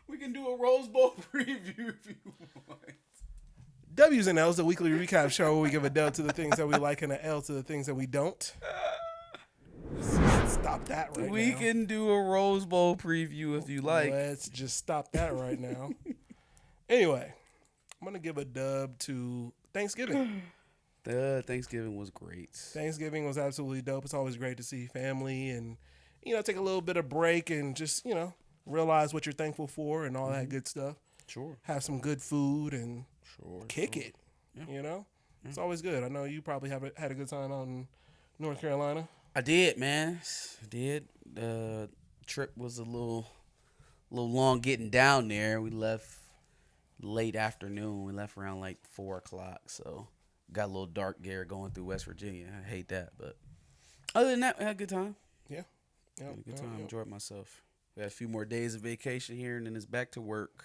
We can do a Rose Bowl preview if you want. W's and L's, the weekly recap show where we give a dub to the things that we like and an L to the things that we don't. Stop that right now. We can do a Rose Bowl preview if you like. Let's just stop that right now. Anyway, I'm going to give a dub to Thanksgiving. Thanksgiving was great. Thanksgiving was absolutely dope. It's always great to see family and, take a little bit of break and just, realize what you're thankful for and all that good stuff. Sure. Have some good food and kick it. Yeah. It's always good. I know you probably had a good time out in North Carolina. I did, man. I did. The trip was a little long getting down there. We left late afternoon. We left around like 4 o'clock. So got a little dark gear going through West Virginia. I hate that, but other than that, we had a good time. Yeah. Had a good time. Enjoyed myself. We had a few more days of vacation here, and then it's back to work.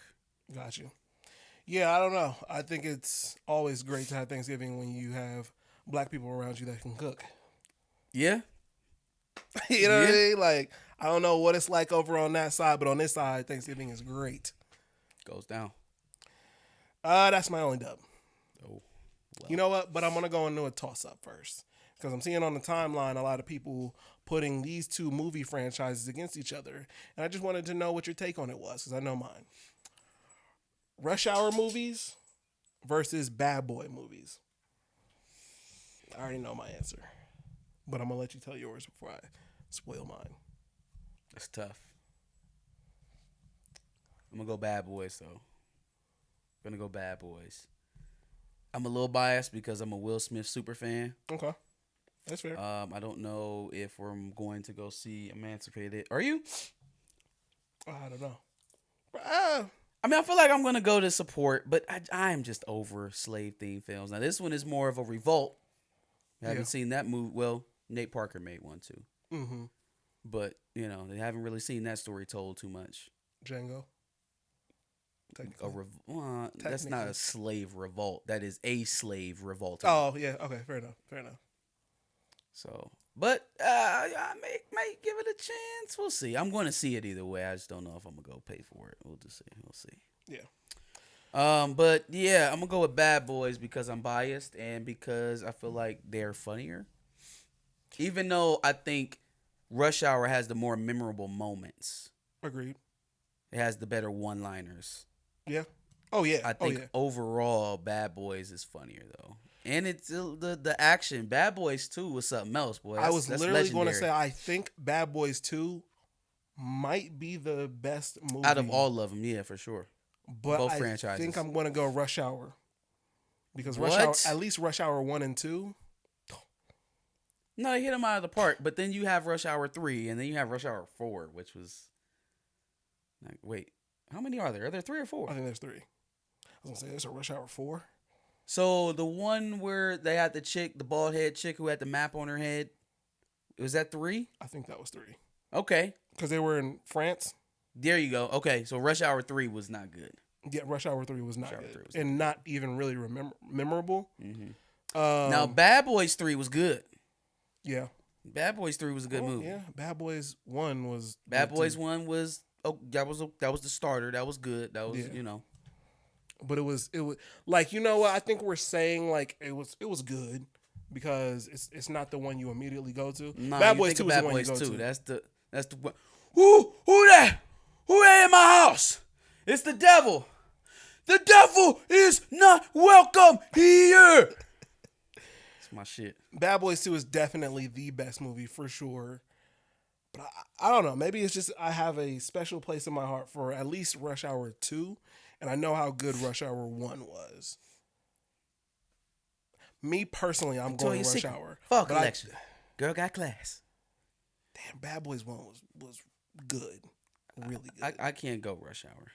Got you. Yeah, I don't know. I think it's always great to have Thanksgiving when you have black people around you that can cook. Yeah. You know what I mean? Like, I don't know what it's like over on that side, but on this side, Thanksgiving is great. Goes down. That's my only dub. Oh. Well. You know what? But I'm going to go into a toss-up first. Because I'm seeing on the timeline a lot of people putting these two movie franchises against each other. And I just wanted to know what your take on it was, because I know mine. Rush Hour movies versus Bad Boy movies. I already know my answer. But I'm going to let you tell yours before I spoil mine. That's tough. I'm going to go Bad Boys, though. I'm going to go Bad Boys. I'm a little biased because I'm a Will Smith super fan. Okay. That's fair. I don't know if we're going to go see Emancipated. Are you? I don't know. I mean, I feel like I'm going to go to support, but I am just over slave-themed films. Now, this one is more of a revolt. I haven't seen that movie. Well, Nate Parker made one, too. Mm-hmm. But, they haven't really seen that story told too much. Django. That's not a slave revolt. That is a slave revolt. Oh, yeah. Okay, fair enough. So, but I may give it a chance. We'll see. I'm going to see it either way. I just don't know if I'm going to go pay for it. We'll just see. We'll see. Yeah. But yeah, I'm going to go with Bad Boys because I'm biased and because I feel like they're funnier. Even though I think Rush Hour has the more memorable moments. Agreed. It has the better one-liners. Yeah. Oh, yeah. I think overall, Bad Boys is funnier, though. And it's the action. Bad Boys 2 was something else, boy. I was literally going to say, I think Bad Boys 2 might be the best movie. Out of all of them, yeah, for sure. But both I franchises. think I'm going to go Rush Hour. Because Rush Hour, at least Rush Hour 1 and 2. No, they hit them out of the park. But then you have Rush Hour 3, and then you have Rush Hour 4, which was... Like, wait, how many are there? Are there 3 or 4? I think there's 3. I was going to say, there's a Rush Hour 4. So the one where they had the bald head chick who had the map on her head, was that 3? I think that was 3. Okay. Because they were in France. There you go. Okay, so Rush Hour 3 was not good. Yeah, Rush Hour 3 was not good. And not even really memorable. Mm-hmm. Now, Bad Boys 3 was good. Yeah. Bad Boys 3 was a good movie. Yeah, Bad Boys 1 was... Bad Boys 1 was... Oh, that was the starter. That was good. That was, But it was like, you know what? I think we're saying like it was good because it's not the one you immediately go to. Nah, Bad Boys 2 is Bad the one Boys you go 2. to. That's the one. Who that? Who that in my house? It's the devil. The devil is not welcome here. It's my shit. Bad Boys 2 is definitely the best movie for sure. But I don't know. Maybe it's just I have a special place in my heart for at least Rush Hour 2. And I know how good Rush Hour 1 was. Me personally, I'm going Rush Hour. Fall collection. Girl got class. Damn, Bad Boys 1 was good. Really good. I can't go Rush Hour.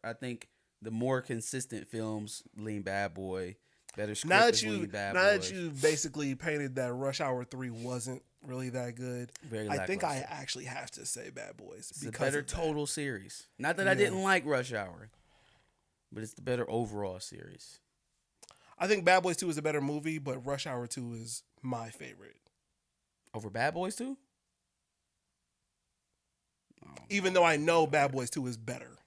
I think the more consistent films lean Bad Boy. Better script now that you basically painted that Rush Hour 3 wasn't really that good. I think I actually have to say Bad Boys. It's a better total series. Not that I didn't like Rush Hour, but it's the better overall series. I think Bad Boys 2 is a better movie, but Rush Hour 2 is my favorite. Over Bad Boys 2? Even though I know Bad Boys 2 is better.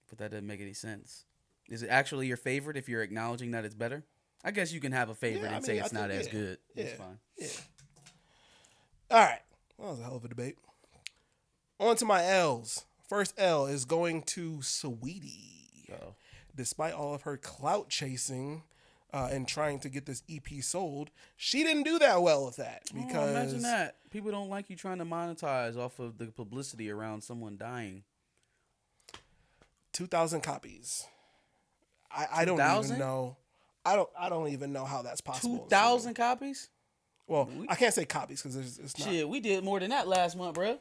But that doesn't make any sense. Is it actually your favorite if you're acknowledging that it's better? I guess you can have a favorite and say it's not as good. Yeah. That's fine. Yeah. All right. That was a hell of a debate. On to my L's. First L is going to Saweetie. Uh-oh. Despite all of her clout chasing and trying to get this EP sold, she didn't do that well with that. Because imagine that. People don't like you trying to monetize off of the publicity around someone dying. 2,000 copies. I don't even know. I don't even know how that's possible. 2,000 copies? Well, I can't say copies because it's not. Shit, we did more than that last month, bro.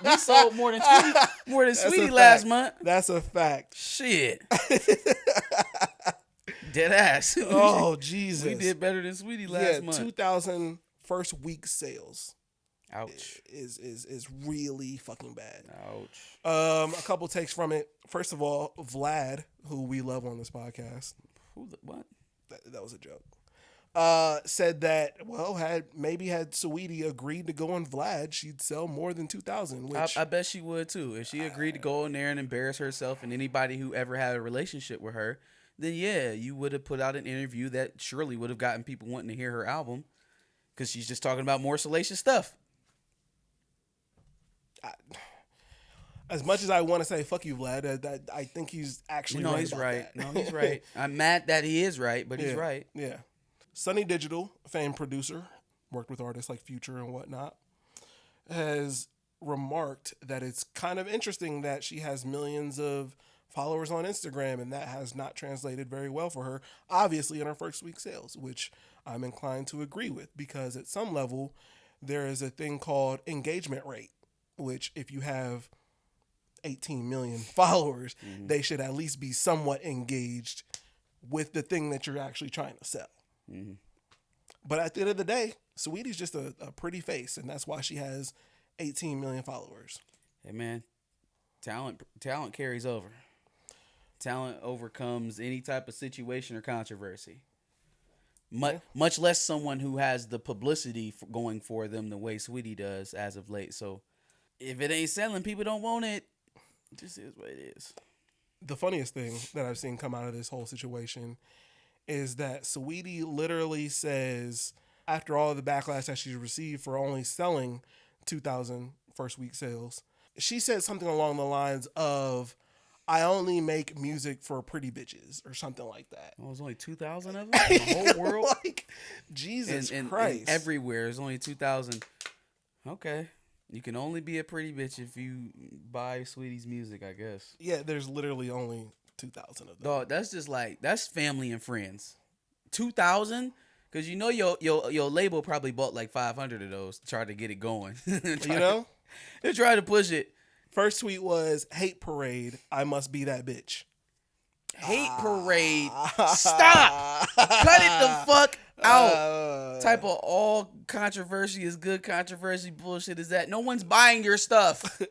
we sold more than Saweetie last month. That's a fact. Shit. Dead ass. Oh, Jesus. We did better than Saweetie last month. 2,000 first week sales. Ouch. Is really fucking bad. Ouch. A couple takes from it. First of all, Vlad, who we love on this podcast. What? That was a joke. Said that, well, had Saweetie agreed to go on Vlad, she'd sell more than 2,000. Which I bet she would too. If she agreed to go in there and embarrass herself and anybody who ever had a relationship with her, then yeah, you would have put out an interview that surely would have gotten people wanting to hear her album because she's just talking about more salacious stuff. As much as I want to say fuck you, Vlad, I think he's actually right. He's right. That. No, he's right. I'm mad that he is right, but he's right. Yeah. Sunny Digital, famed producer, worked with artists like Future and whatnot, has remarked that it's kind of interesting that she has millions of followers on Instagram and that has not translated very well for her, obviously in her first week sales, which I'm inclined to agree with because at some level there is a thing called engagement rate, which if you have 18 million followers, they should at least be somewhat engaged with the thing that you're actually trying to sell. Mm-hmm. But at the end of the day, Saweetie's just a pretty face, and that's why she has 18 million followers. Hey man, talent carries over. Talent overcomes any type of situation or controversy. Much less someone who has the publicity going for them the way Saweetie does as of late. So if it ain't selling, people don't want it. It just is what it is. The funniest thing that I've seen come out of this whole situation is that Saweetie literally says, after all of the backlash that she's received for only selling 2,000 first week sales, she said something along the lines of, I only make music for pretty bitches or something like that. Well, there's only 2,000 of them in the whole world? Like, Jesus Christ. And everywhere, there's only 2,000. Okay. You can only be a pretty bitch if you buy Saweetie's music, I guess. Yeah, there's literally only 2,000 of them. Dog, that's just that's family and friends. 2,000? Because you know your label probably bought like 500 of those to try to get it going. They try to push it. First tweet was, hate parade, I must be that bitch. Hate parade. Stop. Cut it the fuck out. Type of all controversy is good controversy bullshit is that. No one's buying your stuff.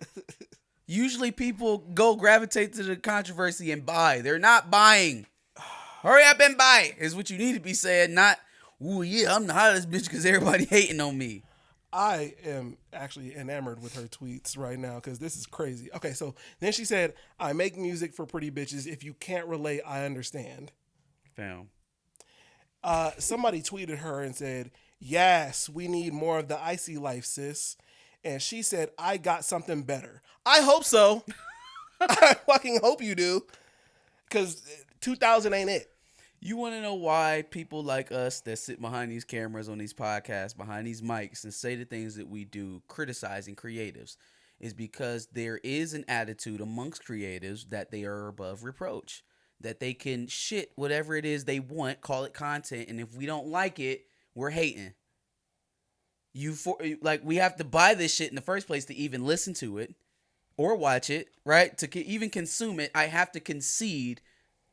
Usually people go gravitate to the controversy and buy. They're not buying. Hurry up and buy is what you need to be saying, not, ooh, yeah, I'm the hottest bitch because everybody hating on me. I am actually enamored with her tweets right now because this is crazy. Okay, so then she said, I make music for pretty bitches. If you can't relate, I understand. Damn. Somebody tweeted her and said, yes, we need more of the icy life, sis. And she said, I got something better. I hope so. I fucking hope you do. Because 2,000 ain't it. You want to know why people like us that sit behind these cameras on these podcasts, behind these mics, and say the things that we do, criticizing creatives, is because there is an attitude amongst creatives that they are above reproach, that they can shit whatever it is they want, call it content, and if we don't like it, we're hating. We have to buy this shit in the first place to even listen to it or watch it, right? To even consume it, I have to concede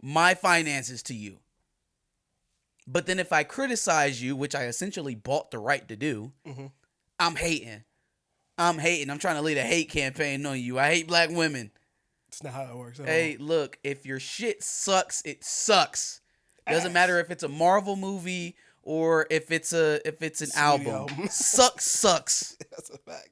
my finances to you. But then if I criticize you, which I essentially bought the right to do, I'm hating. I'm trying to lead a hate campaign on you. I hate black women. It's not how it works. Hey, look, if your shit sucks, it sucks. Doesn't matter if it's a Marvel movie or if it's an album. Sucks. That's a fact.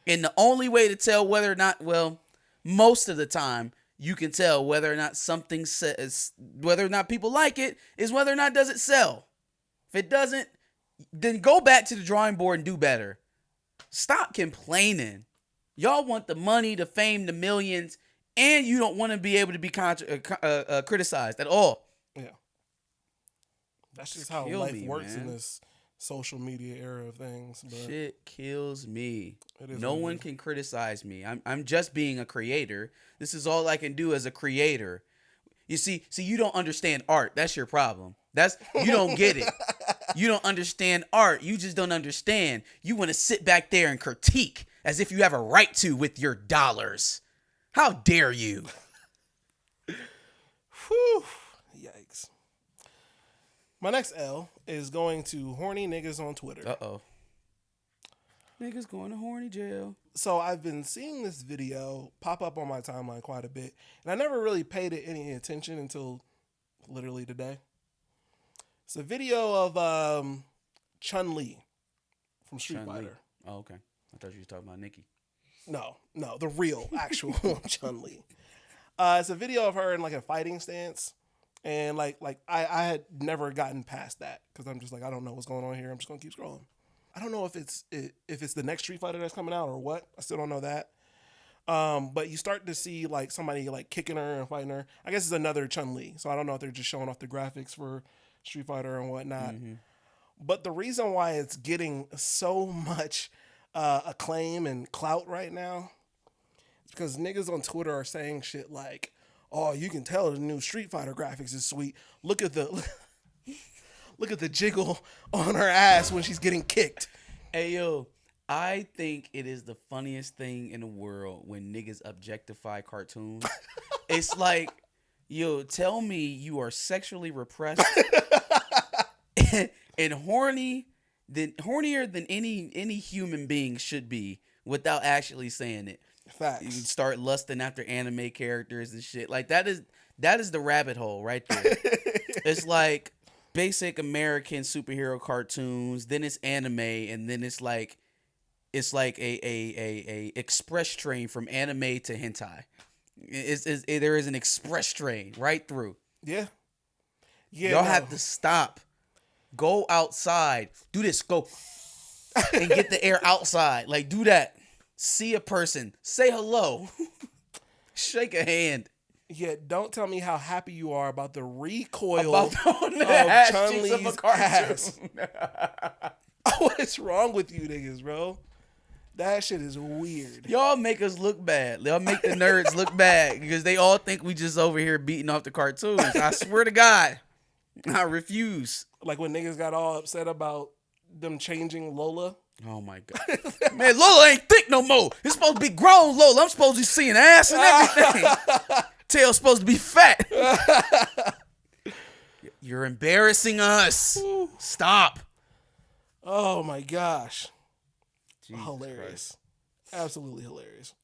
And the only way to tell whether or not, well, most of the time, you can tell whether or not something says, whether or not people like it, is whether or not does it sell. If it doesn't, then go back to the drawing board and do better. Stop complaining. Y'all want the money, the fame, the millions, and you don't want to be able to be criticized at all. Yeah. That's just how life works in this social media era of things. But shit kills me. No one can criticize me. I'm just being a creator. This is all I can do as a creator. You see, you don't understand art. That's your problem. You don't get it. You don't understand art. You just don't understand. You want to sit back there and critique as if you have a right to with your dollars. How dare you? Whew. Yikes. My next L is going to horny niggas on Twitter. Uh-oh. Niggas going to horny jail. So I've been seeing this video pop up on my timeline quite a bit, and I never really paid it any attention until literally today. It's a video of Chun-Li from Street Fighter. Oh, okay. I thought you were talking about Nikki. No, the real, actual Chun-Li. It's a video of her in like a fighting stance, and like I had never gotten past that because I'm just like, I don't know what's going on here. I'm just gonna keep scrolling. I don't know if it's the next Street Fighter that's coming out or what. I still don't know that. But you start to see like somebody like kicking her and fighting her. I guess it's another Chun-Li. So I don't know if they're just showing off the graphics for Street Fighter and whatnot. Mm-hmm. But the reason why it's getting so much acclaim and clout right now is because niggas on Twitter are saying shit like, "Oh, you can tell the new Street Fighter graphics is sweet. Look at the look at the jiggle on her ass when she's getting kicked." Hey, yo, I think it is the funniest thing in the world when niggas objectify cartoons. It's like, yo, tell me you are sexually repressed and hornier than any human being should be without actually saying it. Facts. You start lusting after anime characters and shit. Like that is the rabbit hole right there. It's like basic American superhero cartoons, then it's anime, and then it's like a express train from anime to hentai. There is an express train right through. Yeah. Y'all have to stop. Go outside. Do this. Go and get the air outside. Like, do that. See a person. Say hello. Shake a hand. Yeah, don't tell me how happy you are about the recoil of Chun-Li's ass. What is wrong with you niggas, bro? That shit is weird. Y'all make us look bad. Y'all make the nerds look bad because they all think we just over here beating off the cartoons. I swear to God, I refuse. Like when niggas got all upset about them changing Lola. Oh my God. Man, Lola ain't thick no more. It's supposed to be grown Lola. I'm supposed to be seeing ass and everything. Tail's supposed to be fat. You're embarrassing us. Stop. Oh my gosh. Jesus hilarious. Christ. Absolutely hilarious.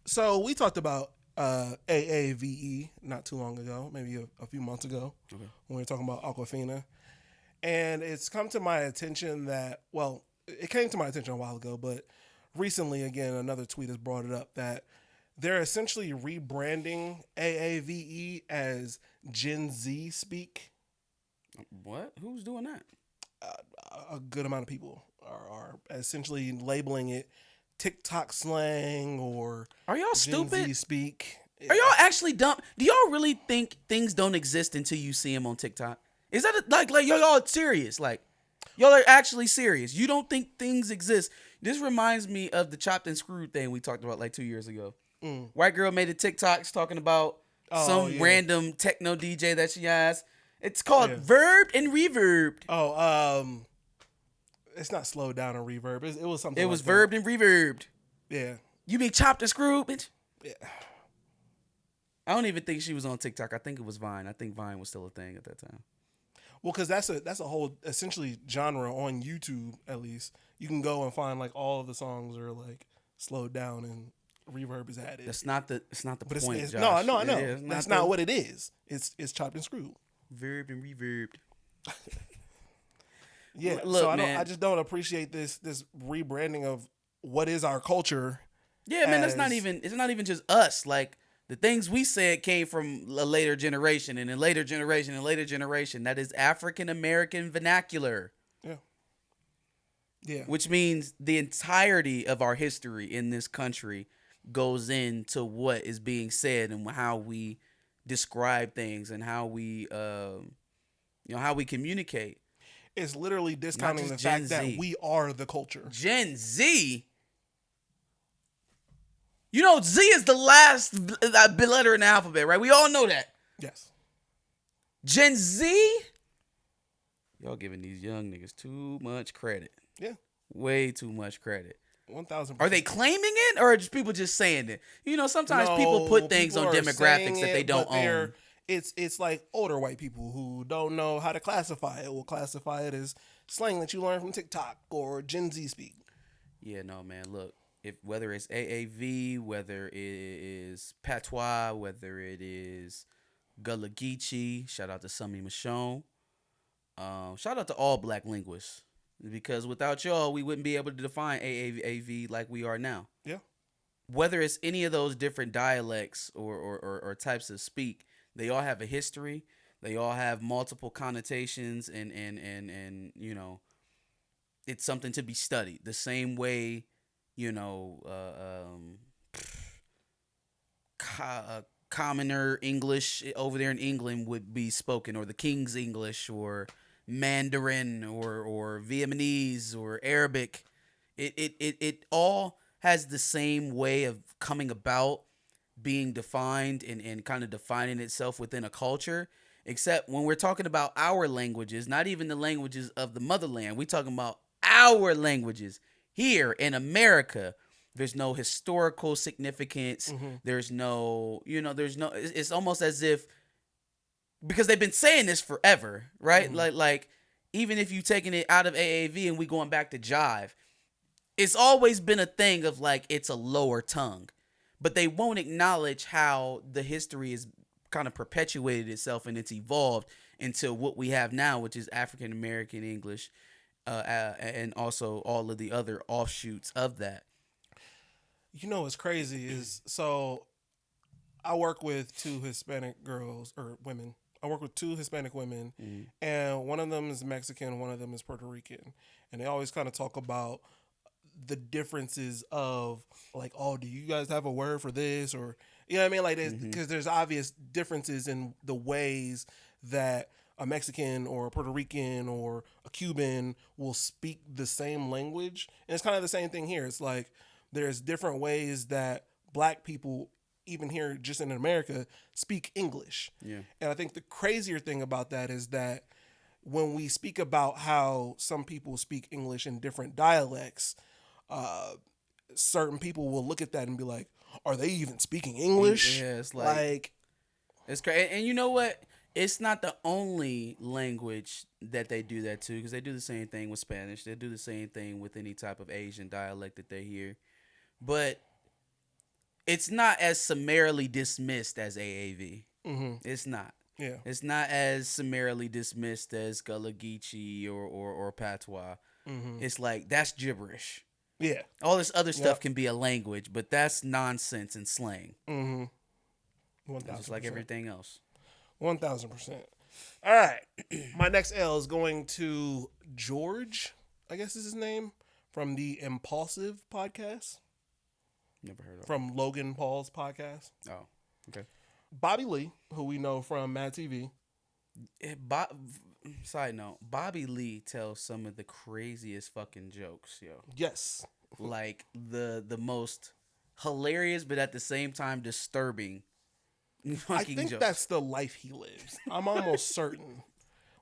So we talked about AAVE not too long ago, maybe a few months ago, when we were talking about Aquafina. And it's come to my attention that, well, it came to my attention a while ago, but recently, again, another tweet has brought it up that they're essentially rebranding AAVE as Gen Z speak. What? Who's doing that? A good amount of people are essentially labeling it TikTok slang or are y'all Gen stupid? Z speak. Are y'all actually dumb? Do y'all really think things don't exist until you see them on TikTok? Is that like y'all serious? Like y'all are actually serious? You don't think things exist? This reminds me of the chopped and screwed thing we talked about like 2 years ago. White girl made a TikToks talking about random techno DJ that she has. It's called Verbed and Reverbed. Oh, it's not slowed down or reverb. It was something. It was verbed and reverbed. Yeah. You mean chopped and screwed, bitch? Yeah. I don't even think she was on TikTok. I think it was Vine. I think Vine was still a thing at that time. Well, because that's a whole essentially genre on YouTube. At least you can go and find like all of the songs are like slowed down and reverb is added. It's not the point. It's, Josh. no. That's not what it is. It's chopped and screwed. Verbed and reverbed. Yeah. Look, so man. I just don't appreciate this rebranding of what is our culture. Yeah, man, it's not even just us. Like, the things we said came from a later generation and a later generation and later generation. That is African American vernacular. Yeah. Yeah. Which means the entirety of our history in this country goes into what is being said and how we describe things and how we how we communicate. It's literally discounting the fact that we are the culture. Gen Z? You know, Z is the last letter in the alphabet, right? We all know that. Yes. Gen Z? Y'all giving these young niggas too much credit. Yeah. Way too much credit. 1,000%. Are they claiming it, or are just people just saying it? You know, sometimes people put things on demographics that they don't own. It's like older white people who don't know how to classify it. Will classify it as slang that you learn from TikTok or Gen Z speak. Yeah, no, man. Look, whether it's AAVE, whether it is patois, whether it is Gullah Geechee, shout out to Sumi Michonne. Shout out to all black linguists, because without y'all, we wouldn't be able to define AAVE like we are now. Yeah. Whether it's any of those different dialects or types of speak, they all have a history. They all have multiple connotations, and you know, it's something to be studied. The same way, you know, commoner English over there in England would be spoken, or the King's English, or Mandarin, or Vietnamese, or Arabic. It all has the same way of coming about, being defined and kind of defining itself within a culture. Except when we're talking about our languages, not even the languages of the motherland, we're talking about our languages here in America. There's no historical significance. Mm-hmm. There's no, it's almost as if, because they've been saying this forever, right? Mm-hmm. Like even if you taking it out of AAV and we going back to jive, it's always been a thing of like, it's a lower tongue, but they won't acknowledge how the history is kind of perpetuated itself and it's evolved into what we have now, which is African American English, and also all of the other offshoots of that. You know what's crazy is, so I work with two Hispanic girls or women. I work with two Hispanic women, and one of them is Mexican, one of them is Puerto Rican, and they always kind of talk about the differences of like, oh, do you guys have a word for this, or you know what I mean? Like, because there's obvious differences in the ways that a Mexican or a Puerto Rican or a Cuban will speak the same language, and it's kind of the same thing here. It's like there's different ways that black people, even here just in America, speak English. Yeah. And I think the crazier thing about that is that when we speak about how some people speak English in different dialects, certain people will look at that and be like, are they even speaking English? Yeah, it's like it's crazy. And you know what? It's not the only language that they do that to, because they do the same thing with Spanish. They do the same thing with any type of Asian dialect that they hear. But it's not as summarily dismissed as AAV. Mm-hmm. It's not. Yeah. It's not as summarily dismissed as Gullah Geechee or Patois. Mm-hmm. It's like, that's gibberish. Yeah. All this other stuff can be a language, but that's nonsense and slang. Mm-hmm. 1,000%. Just like everything else. 1,000%. All right. My next L is going to George, I guess is his name, from the Impulsive podcast. Never heard of From Logan Paul's podcast. Oh, okay. Bobby Lee, who we know from Mad TV. Side note, Bobby Lee tells some of the craziest fucking jokes, yo. Yes. Like the most hilarious, but at the same time disturbing fucking I think jokes. That's the life he lives. I'm almost certain.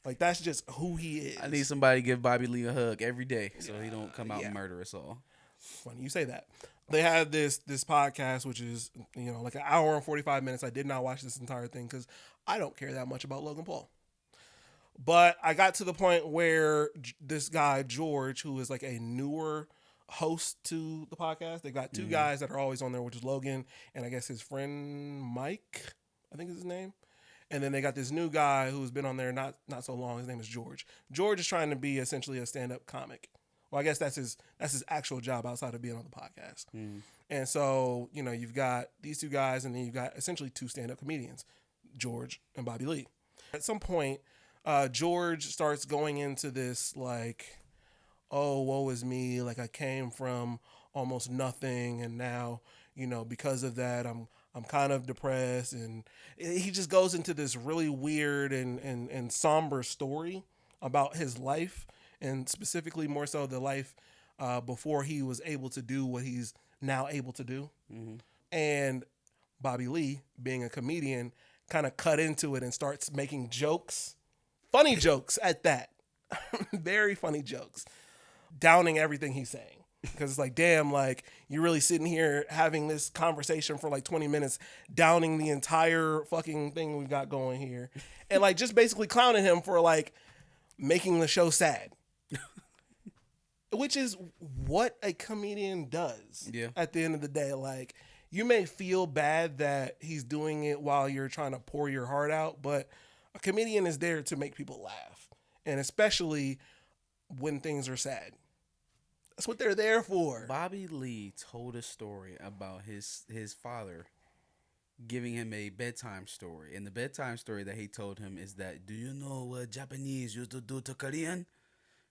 Like, that's just who he is. I need somebody to give Bobby Lee a hug every day so he don't come out and murder us all. Funny you say that. They had this podcast, which is, like an hour and 45 minutes. I did not watch this entire thing because I don't care that much about Logan Paul. But I got to the point where this guy, George, who is like a newer host to the podcast, they got two guys that are always on there, which is Logan and I guess his friend Mike, I think is his name. And then they got this new guy who's been on there not so long. His name is George. George is trying to be essentially a stand-up comic. Well, I guess that's his actual job outside of being on the podcast. And so, you know, you've got these two guys, and then you've got essentially two stand-up comedians, George and Bobby Lee. At some point, George starts going into this like, oh, woe is me. Like, I came from almost nothing, and now, you know, because of that, I'm kind of depressed. And he just goes into this really weird and somber story about his life, and specifically more so the life before he was able to do what he's now able to do. And Bobby Lee, being a comedian, kind of cut into it and starts making jokes, funny jokes at that, very funny jokes, downing everything he's saying. Because it's like, damn, like, you're really sitting here having this conversation for like 20 minutes, downing the entire fucking thing we've got going here. And like just basically clowning him for like making the show sad. Which is what a comedian does at the end of the day. Like, you may feel bad that he's doing it while you're trying to pour your heart out, but a comedian is there to make people laugh. And especially when things are sad. That's what they're there for. Bobby Lee told a story about his father giving him a bedtime story. And the bedtime story that he told him is that, do you know what Japanese used to do to Korean?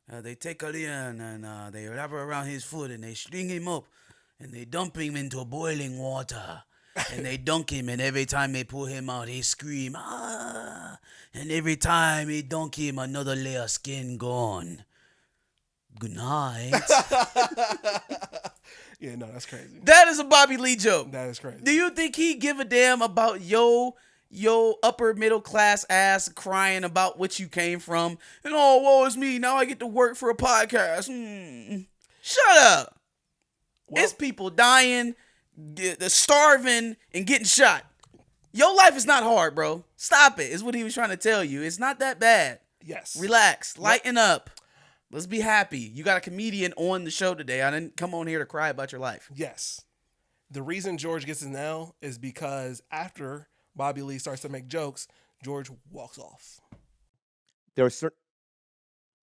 They take Korean and they wrap it around his foot and they string him up and they dump him into boiling water. And they dunk him, and every time they pull him out, he scream, ah! And every time he dunk him, another layer of skin gone. Good night. Yeah, no, that's crazy. That is a Bobby Lee joke. That is crazy. Do you think he give a damn about yo upper middle class ass crying about what you came from? And oh, woe is me. Now I get to work for a podcast. Shut up. Well, It's people dying, starving, and getting shot. Your life is not hard, bro. Stop it. Is what he was trying to tell you. It's not that bad. yes. Relax. Lighten up. Let's be happy. You got a comedian on the show today. I didn't come on here to cry about your life. Yes. The reason George gets his L is because after Bobby Lee starts to make jokes, George walks off. There are certain.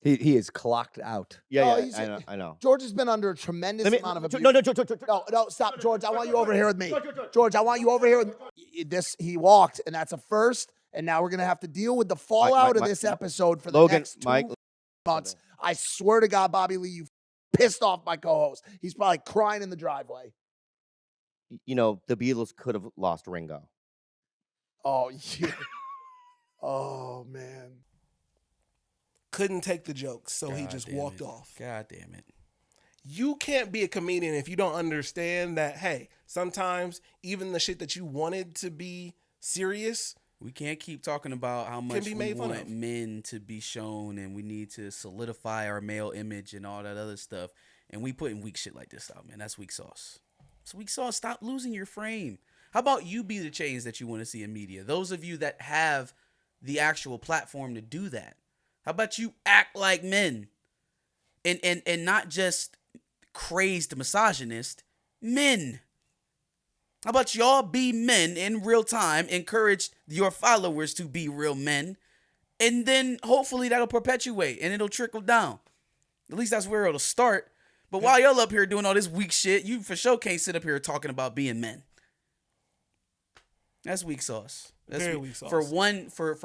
He is clocked out. Yeah, Oh, yeah, he's- I know. George has been under a tremendous amount of abuse. No, Stop, George. I want you over here with me. George, I want you over here with me. He walked, and that's a first, and now we're going to have to deal with the fallout of this episode for the Logan, next 2 Mike, months. I swear to God, Bobby Lee, you pissed off my co-host. He's probably crying in the driveway. you know, the Beatles could have lost Ringo. Oh, yeah. Oh, man. Couldn't take the jokes, so he God just damn walked it. off. God damn it. You can't be a comedian if you don't understand that, hey, sometimes even the shit that you wanted to be serious, We can't keep talking about how much be we made fun want of. men to be shown and we need to solidify our male image and all that other stuff. And we putting weak shit like this out, man. That's weak sauce. It's weak sauce. Stop losing your frame. How about you be the change that you want to see in media? Those of you that have the actual platform to do that. How about you act like men? And not just crazed misogynist, men. How about y'all be men in real time, encourage your followers to be real men, and then hopefully that'll perpetuate and it'll trickle down. At least that's where it'll start. But while y'all up here doing all this weak shit, you for sure can't sit up here talking about being men. That's weak sauce. That's Very weak sauce. For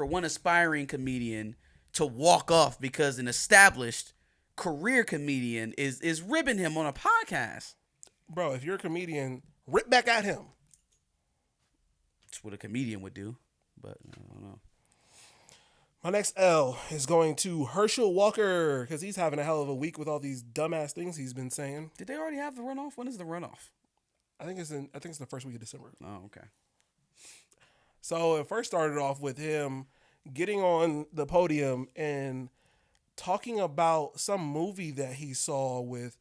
one aspiring comedian to walk off because an established career comedian is ribbing him on a podcast. bro, if you're a comedian, rip back at him. That's what a comedian would do. But I don't know. My next L is going to Herschel Walker because he's having a hell of a week with all these dumbass things he's been saying. Did they already have the runoff? When is the runoff? I think it's the first week of December. Oh, okay. So it first started off with him getting on the podium and talking about some movie that he saw with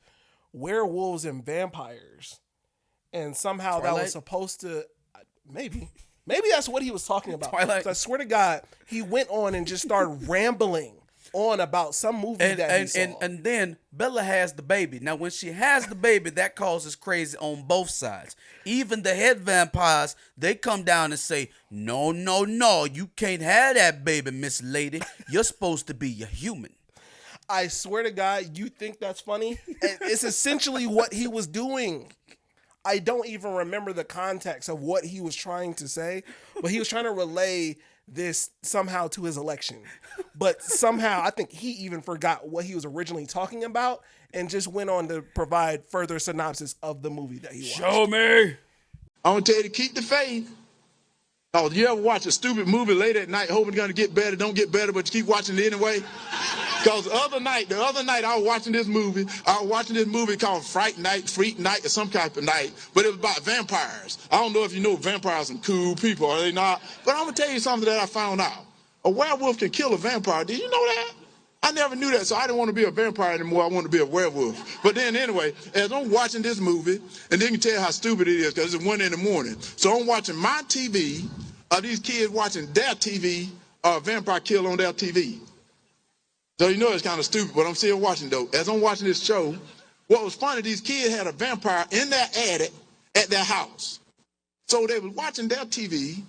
werewolves and vampires. And somehow that Twilight? was supposed to, maybe that's what he was talking about. Twilight. So I swear to God, he went on and just started rambling on about some movie that he saw. And then Bella has the baby. Now, when she has the baby, that causes crazy on both sides. Even the head vampires, they come down and say, no, you can't have that baby, Miss Lady. You're supposed to be a human. I swear to God, you think that's funny? And it's essentially what he was doing. I don't even remember the context of what he was trying to say, but he was trying to relay this somehow to his election. But somehow, I think he even forgot what he was originally talking about and just went on to provide further synopsis of the movie that he watched. Show me. I want to tell you to keep the faith. Oh, you ever watch a stupid movie late at night hoping it's going to get better, don't get better, but you keep watching it anyway? Because the other night I was watching this movie. I was watching this movie called Freak Night, or some type of night, but it was about vampires. I don't know if you know vampires are some cool people, are they not? But I'm going to tell you something that I found out. A werewolf can kill a vampire. Did you know that? I never knew that, so I didn't want to be a vampire anymore. I wanted to be a werewolf. But then anyway, as I'm watching this movie, and then you can tell how stupid it is because it's 1 a.m. So I'm watching my TV, these kids watching their TV, a vampire kill on their TV. So you know it's kind of stupid, but I'm still watching though. As I'm watching this show, what was funny, these kids had a vampire in their attic at their house. So they was watching their TV.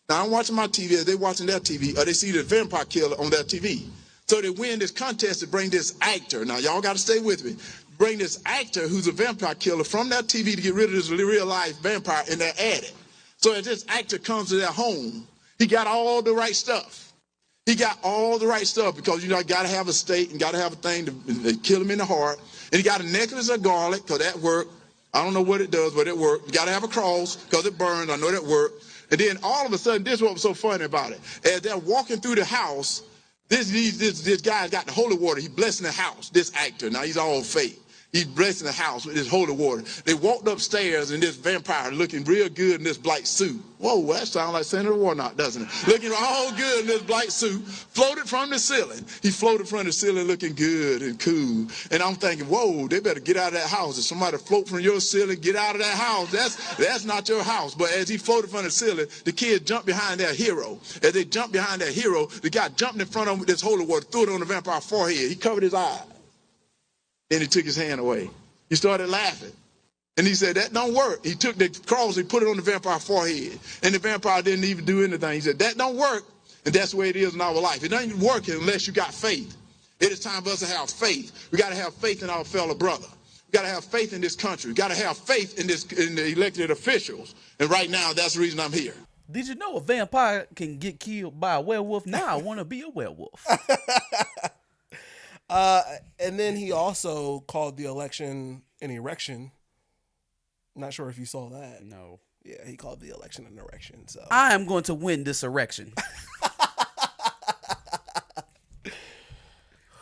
Now I'm watching my TV as they watching their TV, or they see the vampire killer on their TV. So they win this contest to bring this actor. Now y'all got to stay with me. Bring this actor who's a vampire killer from that TV to get rid of this real life vampire in their attic. So as this actor comes to their home, he got all the right stuff. He got all the right stuff because, you know, got to have a stake and got to have a thing to kill him in the heart. And he got a necklace of garlic because that worked. I don't know what it does, but it worked. You got to have a cross because it burns. I know that worked. And then all of a sudden, this is what was so funny about it. As they're walking through the house, this guy's got the holy water. He's blessing the house, this actor. Now, he's all fake. He's blessing the house with his holy water. They walked upstairs and this vampire looking real good in this black suit. Whoa, that sounds like Senator Warnock, doesn't it? Looking all good in this black suit, floated from the ceiling. He floated from the ceiling looking good and cool. And I'm thinking, whoa, they better get out of that house. If somebody float from your ceiling, get out of that house. That's not your house. But as he floated from the ceiling, the kid jumped behind their hero. As they jumped behind their hero, the guy jumped in front of him with this holy water, threw it on the vampire's forehead. He covered his eyes. Then he took his hand away. He started laughing. And he said, that don't work. He took the cross, he put it on the vampire's forehead. And the vampire didn't even do anything. He said, that don't work. And that's the way it is in our life. It doesn't work unless you got faith. It is time for us to have faith. We got to have faith in our fellow brother. We got to have faith in this country. We got to have faith in the elected officials. And right now, that's the reason I'm here. Did you know a vampire can get killed by a werewolf? Now I want to be a werewolf. And then he also called the election an erection. Not sure if you saw that. No. Yeah, he called the election an erection. So I am going to win this erection.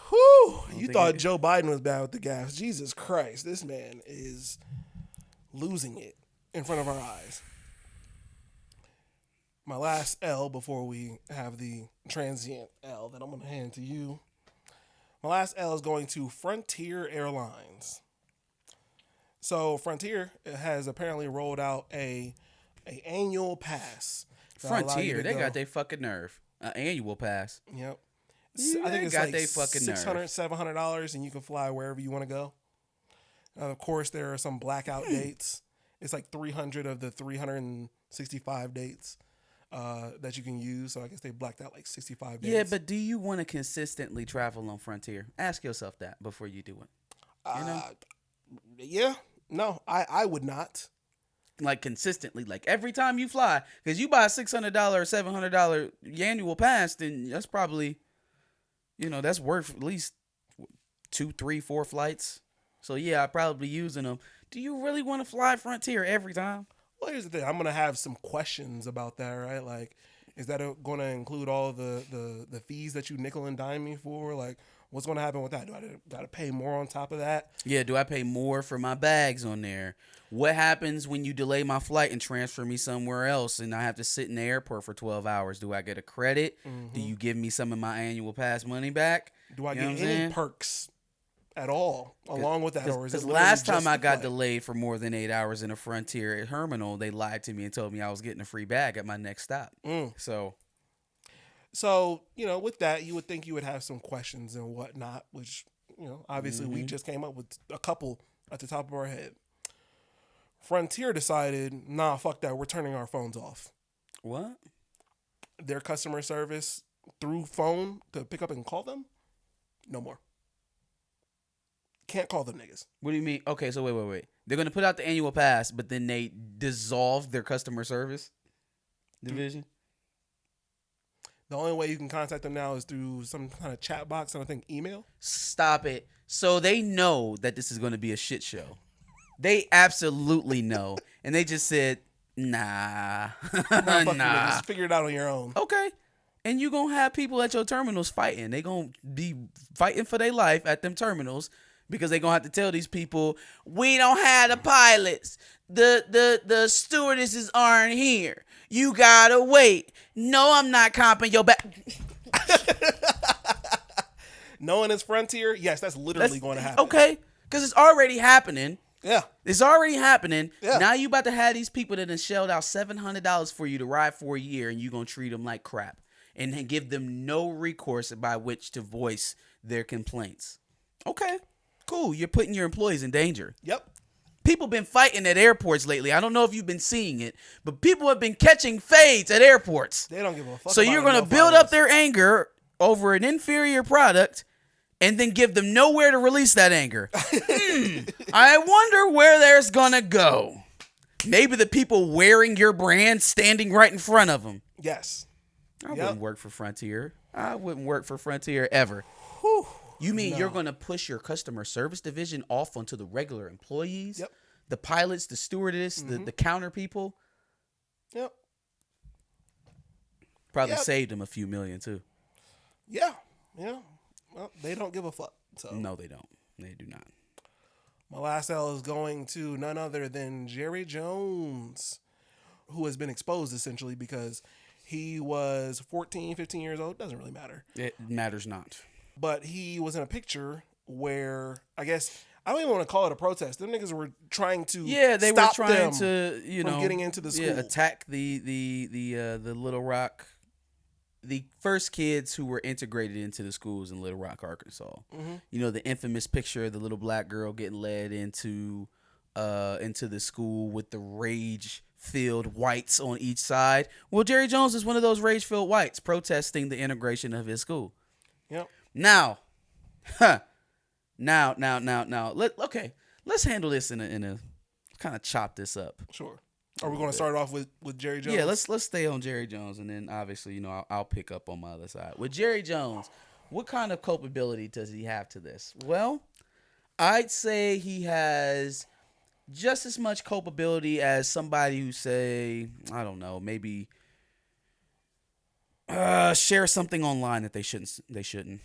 Whew, you thought Joe Biden was bad with the gas. Jesus Christ, this man is losing it in front of our eyes. My last L before we have the transient L that I'm going to hand to you. My last L is going to Frontier Airlines. So Frontier has apparently rolled out a annual pass. Frontier, they got their fucking nerve. An annual pass. Yep. Yeah, I think it's got like they fucking $600, $700, and you can fly wherever you want to go. Of course, there are some blackout dates. It's like 300 of the 365 dates that you can use. So I guess they blacked out like 65 days. Yeah, but do you want to consistently travel on Frontier? Ask yourself that before you do it. You know? Yeah. No, I would not. Like consistently, like every time you fly, because you buy a $600 or $700 annual pass, then that's probably, you know, that's worth at least 2, 3, 4 flights. So yeah, I'm probably using them. Do you really want to fly Frontier every time? Well, here's the thing. I'm gonna have some questions about that, right? Like, is that going to include all the fees that you nickel and dime me for? Like, what's going to happen with that? Do I got to pay more on top of that? Yeah, do I pay more for my bags on there? What happens when you delay my flight and transfer me somewhere else and I have to sit in the airport for 12 hours? Do I get a credit? Mm-hmm. Do you give me some of my annual pass money back? Do I get any perks at all along with that? Or is it last time I got delayed for more than 8 hours in a Frontier terminal, they lied to me and told me I was getting a free bag at my next stop. So, you know, with that, you would think you would have some questions and whatnot, which, you know, obviously we just came up with a couple at the top of our head. Frontier decided, nah, fuck that. We're turning our phones off. What? Their customer service through phone to pick up and call them? No more. Can't call them niggas. What do you mean? Okay, so wait. They're gonna put out the annual pass, but then they dissolve their customer service division. The only way you can contact them now is through some kind of chat box and I think email. Stop it. So they know that this is going to be a shit show. They absolutely know. And they just said, nah. Nah. Just figure it out on your own. Okay. And you going to have people at your terminals fighting. They going to be fighting for their life at them terminals because they going to have to tell these people, we don't have the pilots. The stewardesses aren't here. You got to wait. No, I'm not comping your back. Knowing it's Frontier, yes, that's literally going to happen. Okay, because it's already happening. Yeah. It's already happening. Yeah. Now you about to have these people that have shelled out $700 for you to ride for a year, and you going to treat them like crap and then give them no recourse by which to voice their complaints. Okay, cool. You're putting your employees in danger. Yep. People been fighting at airports lately. I don't know if you've been seeing it, but people have been catching fades at airports. They don't give a fuck. So about you're going to no build followers. up their anger over an inferior product and then give them nowhere to release that anger. I wonder where there's going to go. Maybe the people wearing your brand standing right in front of them. Yes. I wouldn't work for Frontier. I wouldn't work for Frontier ever. Whew. You mean you're going to push your customer service division off onto the regular employees? Yep. The pilots, the stewardess, the counter people? Yep. Probably Yep. saved them a few million too. Yeah. Yeah. Well, they don't give a fuck. So No, they don't. They do not. my last L is going to none other than Jerry Jones, who has been exposed essentially because he was 14, 15 years old. Doesn't really matter. It matters not. But he was in a picture where I guess I don't even want to call it a protest. Them niggas were trying to They stop were trying them to, from getting into the school. attack the Little Rock, the first kids who were integrated into the schools in Little Rock, Arkansas. Mm-hmm. You know, the infamous picture of the little black girl getting led into the school with the rage-filled whites on each side. Well, Jerry Jones is one of those rage-filled whites protesting the integration of his school. Yep. Now, now. Let's handle this in a kind of chop this up. Sure. Are we going to start off with Jerry Jones? Yeah, let's stay on Jerry Jones, and then obviously, you know, I'll pick up on my other side. With Jerry Jones, what kind of culpability does he have to this? Well, I'd say he has just as much culpability as somebody who say, I don't know, maybe share something online that they shouldn't.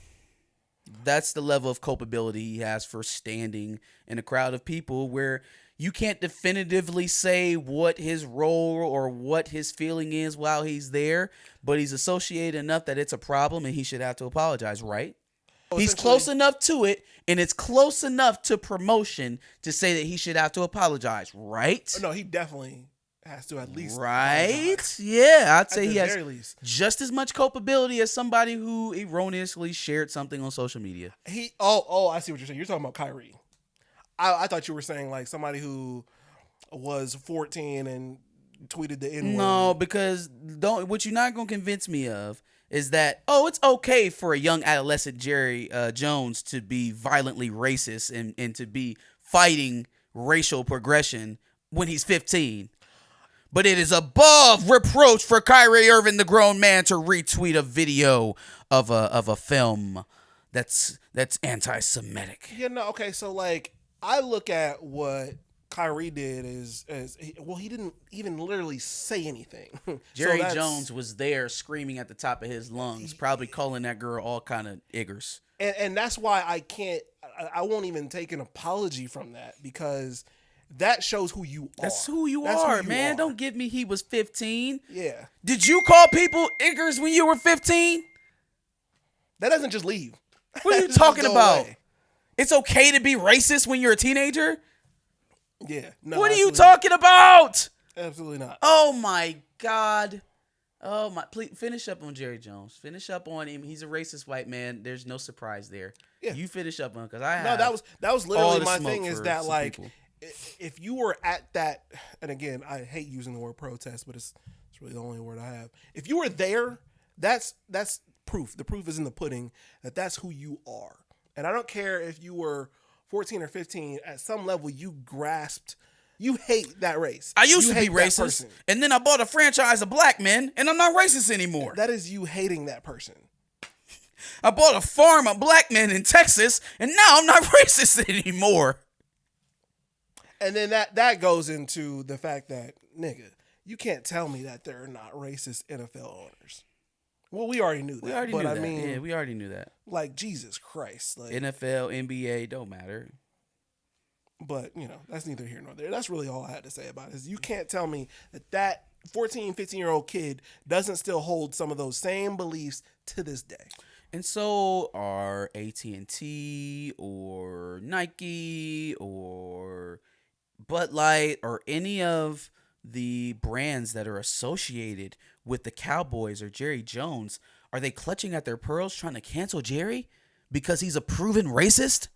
That's the level of culpability he has for standing in a crowd of people where you can't definitively say what his role or what his feeling is while he's there, but he's associated enough that it's a problem and he should have to apologize, right? He's close enough to it, and it's close enough to promotion to say that he should have to apologize, right? No, he definitely has to at least. Right? apologize. Yeah, I'd say At he the has very least. just as much culpability as somebody who erroneously shared something on social media. Oh, I see what you're saying. You're talking about Kyrie. I thought you were saying like somebody who was 14 and tweeted the N-word. No, because what you're not going to convince me of is that, it's okay for a young adolescent Jerry Jones to be violently racist and to be fighting racial progression when he's 15. But it is above reproach for Kyrie Irving, the grown man, to retweet a video of a film that's anti-Semitic. Yeah, no, okay, so like I look at what Kyrie did he didn't even literally say anything. Jerry Jones was there screaming at the top of his lungs, probably calling that girl all kind of iggers. And that's why I won't even take an apology from that because that shows who you are. That's who you That's are, who you man. are. Don't give me he was 15. Yeah. Did you call people iggers when you were 15? That doesn't just leave. What are you That doesn't talking go about? away. It's okay to be racist when you're a teenager? Yeah. No, What are you absolutely- talking about? Absolutely not. Oh my God. Oh my, please finish up on Jerry Jones. Finish up on him. He's a racist white man. There's no surprise there. Yeah. You finish up on because I have. No, that was all literally the my smoke thing is for that some like people. if you were at that, and again, I hate using the word protest, but it's really the only word I have. If you were there, that's proof. The proof is in the pudding that that's who you are. And I don't care if you were 14 or 15, at some level you grasped, you hate that race. I used You to be hate that racist, person. and then I bought a franchise of black men, and I'm not racist anymore. That is you hating that person. I bought a farm of black men in Texas, and now I'm not racist anymore. And then that goes into the fact that, nigga, you can't tell me that there are not racist NFL owners. Well, we already knew that. We already but knew I that. mean, Yeah, we already knew that. like, Jesus Christ. Like, NFL, NBA, don't matter. but, that's neither here nor there. That's really all I had to say about it. Is you can't tell me that 14, 15-year-old kid doesn't still hold some of those same beliefs to this day. And so are AT&T or Nike or Bud Light or any of the brands that are associated with the Cowboys or Jerry Jones, are they clutching at their pearls trying to cancel Jerry because he's a proven racist?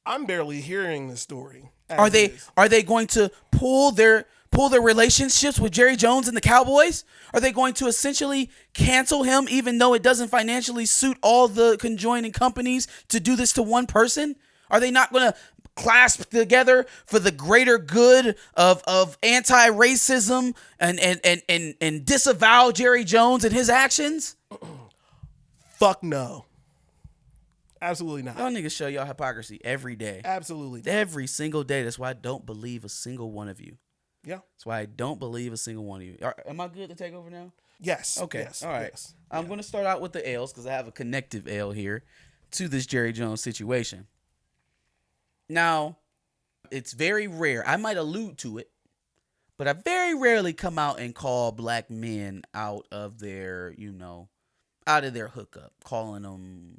I'm barely hearing the story. Are they going to pull their relationships with Jerry Jones and the Cowboys? Are they going to essentially cancel him even though it doesn't financially suit all the conjoining companies to do this to one person? Are they not going to clasp together for the greater good of anti-racism and disavow Jerry Jones and his actions? Fuck no. Absolutely not. Y'all niggas show y'all hypocrisy every day. Absolutely not. Every single day. That's why I don't believe a single one of you. Yeah. That's why I don't believe a single one of you. Am I good to take over now? Yes. Okay. Yes. All right. Yes. I'm going to start out with the L's because I have a connective L here to this Jerry Jones situation. Now, it's very rare. I might allude to it, but I very rarely come out and call black men out of their, out of their hookup, calling them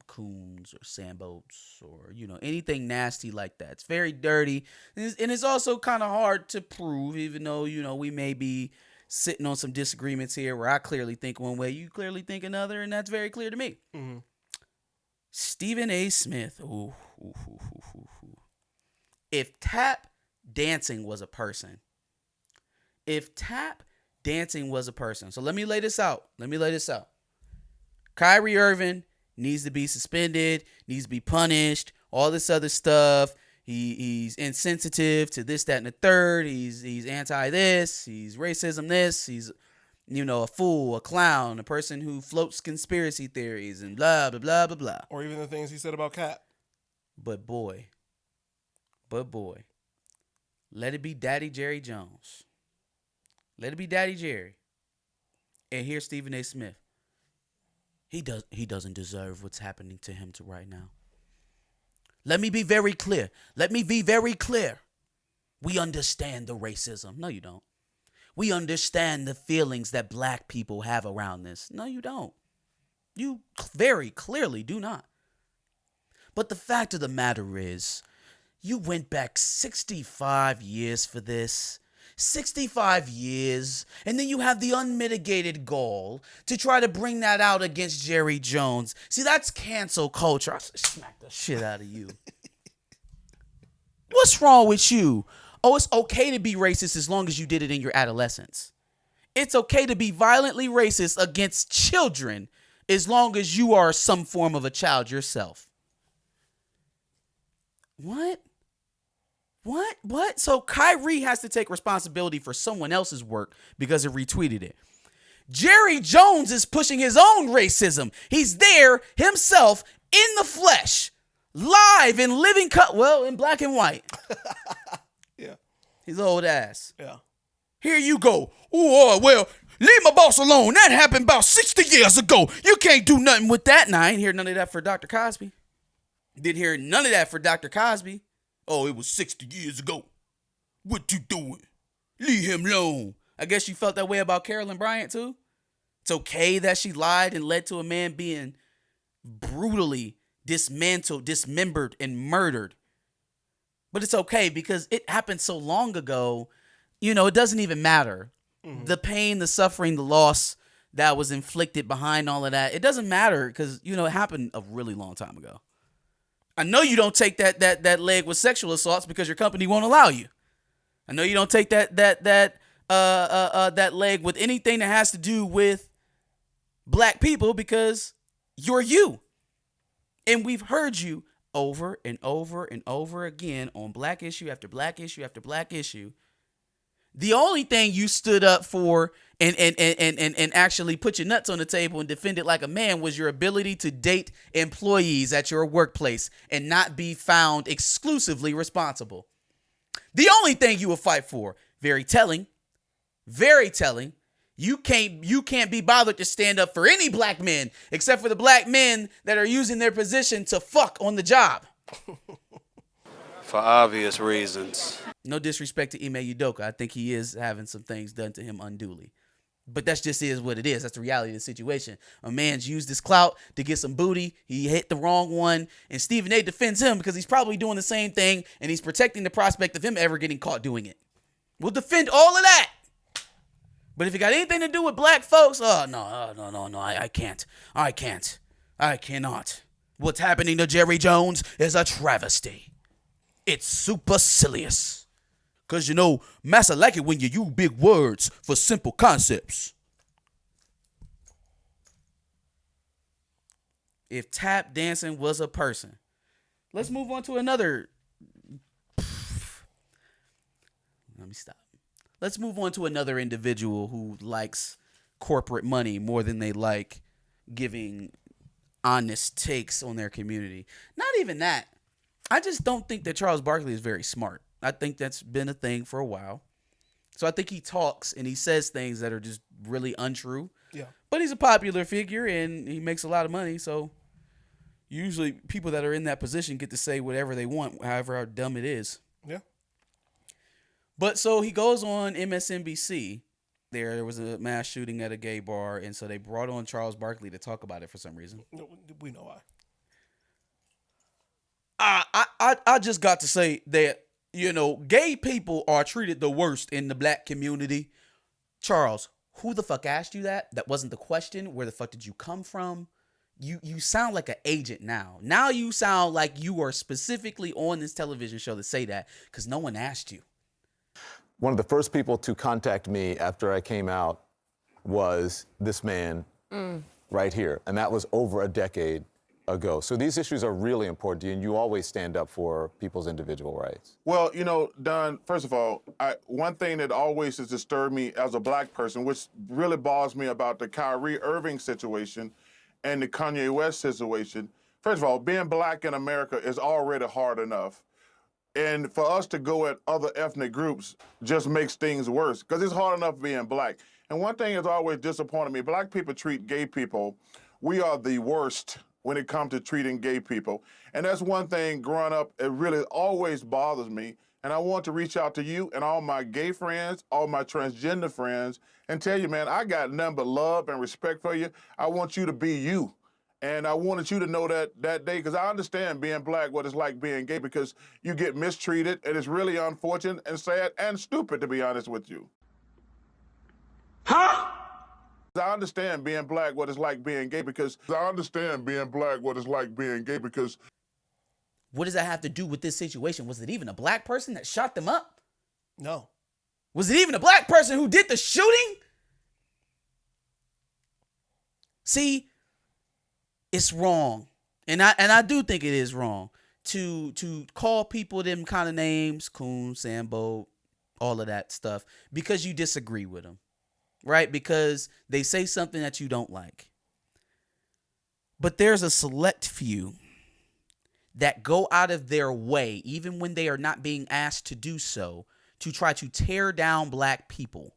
coons or samboats or, anything nasty like that. It's very dirty. And it's also kind of hard to prove, even though, we may be sitting on some disagreements here where I clearly think one way, you clearly think another, and that's very clear to me. Mm-hmm. Stephen A. Smith. Ooh. If tap dancing was a person, so let me lay this out. Kyrie Irving needs to be suspended, needs to be punished, all this other stuff. He's insensitive to this, that, and the third. He's anti this, he's racism this, he's a fool, a clown, a person who floats conspiracy theories and blah, blah, blah, blah, blah. Or even the things he said about Cap. But boy, let it be Daddy Jerry Jones. Let it be Daddy Jerry. And here's Stephen A. Smith. He doesn't deserve what's happening to him right now. Let me be very clear. We understand the racism. No, you don't. We understand the feelings that black people have around this. No, you don't. You very clearly do not. But the fact of the matter is, you went back 65 years for this. 65 years. And then you have the unmitigated goal to try to bring that out against Jerry Jones. See, that's cancel culture. I smack the shit out of you. What's wrong with you? Oh, it's okay to be racist as long as you did it in your adolescence. It's okay to be violently racist against children as long as you are some form of a child yourself. What? So Kyrie has to take responsibility for someone else's work because it retweeted it. Jerry Jones is pushing his own racism. He's there himself in the flesh, live in living in black and white. Yeah. His old ass. Yeah. Here you go. Oh, well, leave my boss alone. That happened about 60 years ago. You can't do nothing with that. Now, I ain't hear none of that for Dr. Cosby. Didn't hear none of that for Dr. Cosby. Oh, it was 60 years ago. What you doing? Leave him alone. I guess you felt that way about Carolyn Bryant, too? It's okay that she lied and led to a man being brutally dismantled, dismembered, and murdered. But it's okay because it happened so long ago, it doesn't even matter. Mm-hmm. The pain, the suffering, the loss that was inflicted behind all of that, it doesn't matter because, it happened a really long time ago. I know you don't take that leg with sexual assaults because your company won't allow you. I know you don't take that leg with anything that has to do with black people because you're you. And we've heard you over and over and over again on black issue after black issue after black issue. The only thing you stood up for and actually put your nuts on the table and defended like a man was your ability to date employees at your workplace and not be found exclusively responsible. The only thing you will fight for. Very telling. Very telling. You can't be bothered to stand up for any black men except for the black men that are using their position to fuck on the job. For obvious reasons. No disrespect to Ime Udoka. I think he is having some things done to him unduly. But that's just is what it is. That's the reality of the situation. A man's used his clout to get some booty. He hit the wrong one. And Stephen A. defends him because he's probably doing the same thing and he's protecting the prospect of him ever getting caught doing it. We'll defend all of that. But if it got anything to do with black folks, no, I can't. I cannot. What's happening to Jerry Jones is a travesty. It's supercilious. Because, massa like it when you use big words for simple concepts. If tap dancing was a person. Let's move on to another. Let me stop. Let's move on to another individual who likes corporate money more than they like giving honest takes on their community. Not even that. I just don't think that Charles Barkley is very smart. I think that's been a thing for a while. So I think he talks and he says things that are just really untrue. Yeah. But he's a popular figure and he makes a lot of money. So usually people that are in that position get to say whatever they want, however dumb it is. Yeah. But so he goes on MSNBC. There was a mass shooting at a gay bar. And so they brought on Charles Barkley to talk about it for some reason. We know why. I just got to say that, gay people are treated the worst in the black community. Charles, who the fuck asked you that? That wasn't the question. Where the fuck did you come from? You sound like an agent now. Now you sound like you are specifically on this television show to say that because no one asked you. One of the first people to contact me after I came out was this man right here. And that was over a decade ago. So these issues are really important to you, and you always stand up for people's individual rights. Well, Don, first of all, one thing that always has disturbed me as a black person, which really bothers me about the Kyrie Irving situation and the Kanye West situation, first of all, being black in America is already hard enough. And for us to go at other ethnic groups just makes things worse because it's hard enough being black. And one thing that's always disappointed me, black people treat gay people, we are the worst when it comes to treating gay people. And that's one thing growing up, it really always bothers me. And I want to reach out to you and all my gay friends, all my transgender friends, and tell you, man, I got nothing but love and respect for you. I want you to be you. And I wanted you to know that day, because I understand being black, what it's like being gay, because you get mistreated, and it's really unfortunate and sad and stupid, to be honest with you. Huh? I understand being black, what it's like being gay, because What does that have to do with this situation? Was it even a black person that shot them up? No. Was it even a black person who did the shooting? See, it's wrong. And I do think it is wrong to call people them kind of names, Coon, Sambo, all of that stuff, because you disagree with them, right? Because they say something that you don't like. But there's a select few that go out of their way, even when they are not being asked to do so, to try to tear down black people.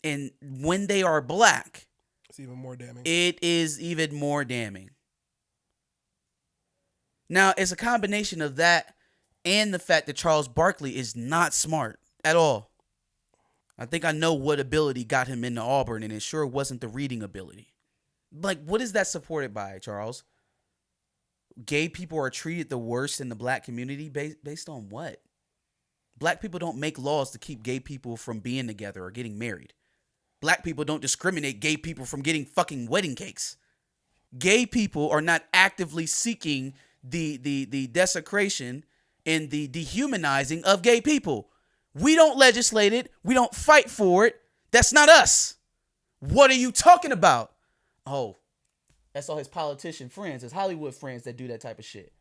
And when they are black, it's even more damning. It is even more damning. Now, it's a combination of that and the fact that Charles Barkley is not smart at all. I think I know what ability got him into Auburn, and it sure wasn't the reading ability. Like, what is that supported by, Charles? Gay people are treated the worst in the black community based on what? Black people don't make laws to keep gay people from being together or getting married. Black people don't discriminate gay people from getting fucking wedding cakes. Gay people are not actively seeking the desecration and the dehumanizing of gay people. We don't legislate it. We don't fight for it. That's not us. What are you talking about? Oh, That's all his politician friends, his Hollywood friends that do that type of shit.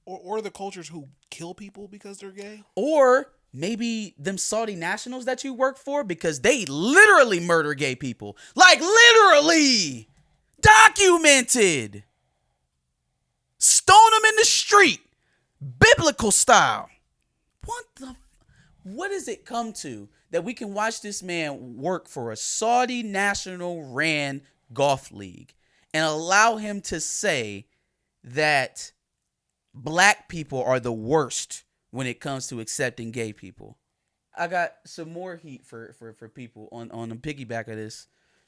Or the cultures who kill people because they're gay. Or maybe them Saudi nationals that you work for because they literally murder gay people. Like literally. Documented. Stone them in the street. Biblical style. What does it come to that we can watch this man work for a Saudi national ran golf league and allow him to say that black people are the worst when it comes to accepting gay people? I got some more heat for people on the piggyback of this